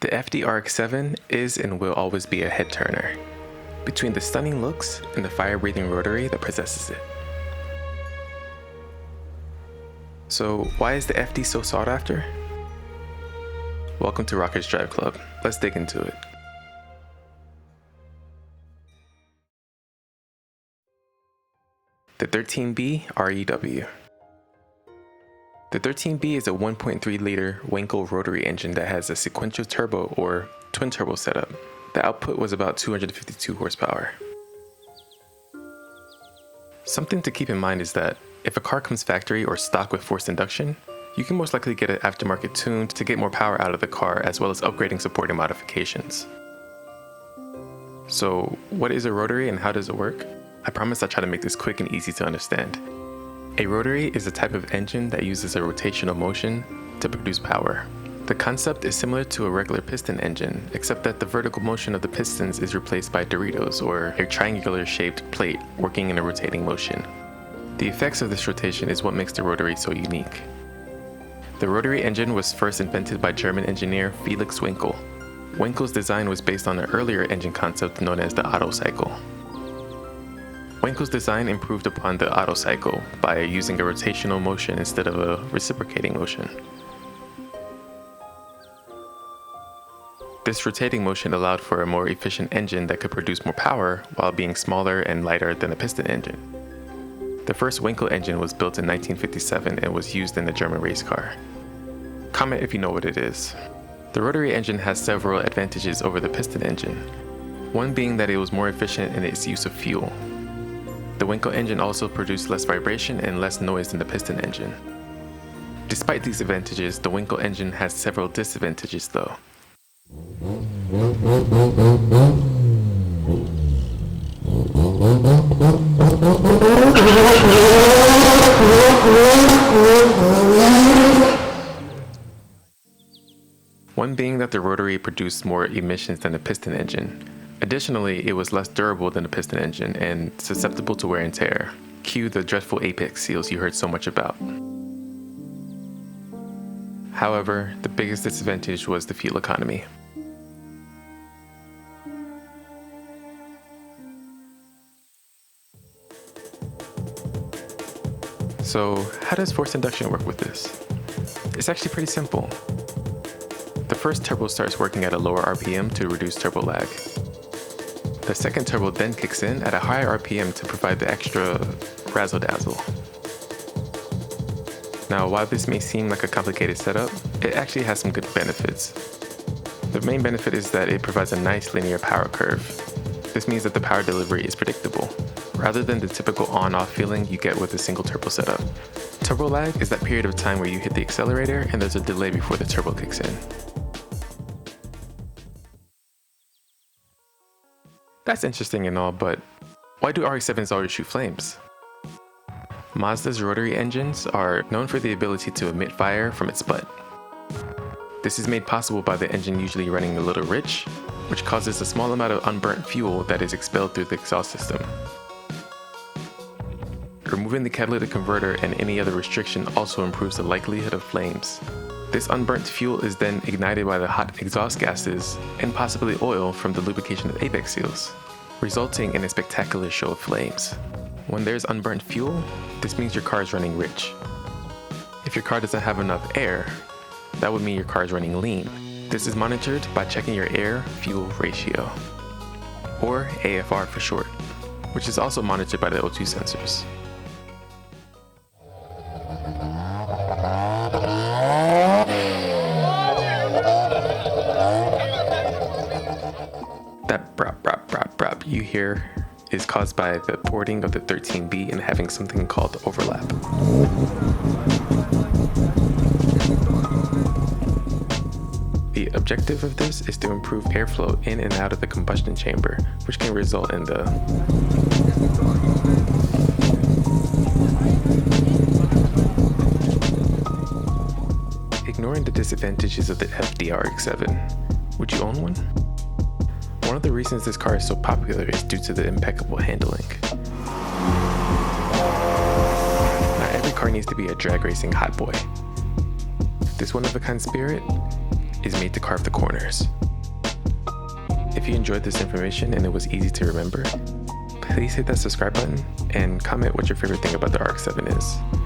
The FD RX7 is and will always be a head turner, between the stunning looks and the fire-breathing rotary that possesses it. So why is the FD so sought after? Welcome to Rockers Drive Club. Let's dig into it. The 13B REW. The 13B is a 1.3-liter Wankel rotary engine that has a sequential turbo or twin turbo setup. The output was about 252 horsepower. Something to keep in mind is that if a car comes factory or stock with forced induction, you can most likely get it aftermarket tuned to get more power out of the car, as well as upgrading supporting modifications. So what is a rotary and how does it work? I promise I'll try to make this quick and easy to understand. A rotary is a type of engine that uses a rotational motion to produce power. The concept is similar to a regular piston engine, except that the vertical motion of the pistons is replaced by Doritos, or a triangular-shaped plate working in a rotating motion. The effects of this rotation is what makes the rotary so unique. The rotary engine was first invented by German engineer Felix Wankel. Wankel's design was based on an earlier engine concept known as the Otto cycle. Wankel's design improved upon the Otto cycle by using a rotational motion instead of a reciprocating motion. This rotating motion allowed for a more efficient engine that could produce more power while being smaller and lighter than a piston engine. The first Wankel engine was built in 1957 and was used in the German race car. Comment if you know what it is. The rotary engine has several advantages over the piston engine, one being that it was more efficient in its use of fuel. The Wankel engine also produced less vibration and less noise than the piston engine. Despite these advantages, the Wankel engine has several disadvantages though. One being that the rotary produced more emissions than the piston engine. Additionally, it was less durable than the piston engine and susceptible to wear and tear. Cue the dreadful apex seals you heard so much about. However, the biggest disadvantage was the fuel economy. So, how does forced induction work with this? It's actually pretty simple. The first turbo starts working at a lower RPM to reduce turbo lag. The second turbo then kicks in at a higher RPM to provide the extra razzle-dazzle. Now, while this may seem like a complicated setup, it actually has some good benefits. The main benefit is that it provides a nice linear power curve. This means that the power delivery is predictable, rather than the typical on-off feeling you get with a single turbo setup. Turbo lag is that period of time where you hit the accelerator and there's a delay before the turbo kicks in. That's interesting and all, but why do RX-7s always shoot flames? Mazda's rotary engines are known for the ability to emit fire from its butt. This is made possible by the engine usually running a little rich, which causes a small amount of unburnt fuel that is expelled through the exhaust system. Removing the catalytic converter and any other restriction also improves the likelihood of flames. This unburnt fuel is then ignited by the hot exhaust gases and possibly oil from the lubrication of apex seals, resulting in a spectacular show of flames. When there's unburnt fuel, this means your car is running rich. If your car doesn't have enough air, that would mean your car is running lean. This is monitored by checking your air-fuel ratio, or AFR for short, which is also monitored by the O2 sensors. That brop you hear is caused by the porting of the 13B and having something called overlap. The objective of this is to improve airflow in and out of the combustion chamber, which can result in the ignoring the disadvantages of the FD RX7. Would you own one? One of the reasons this car is so popular is due to the impeccable handling. Not every car needs to be a drag racing hot boy. This one-of-a-kind spirit is made to carve the corners. If you enjoyed this information and it was easy to remember, please hit that subscribe button and comment what your favorite thing about the RX-7 is.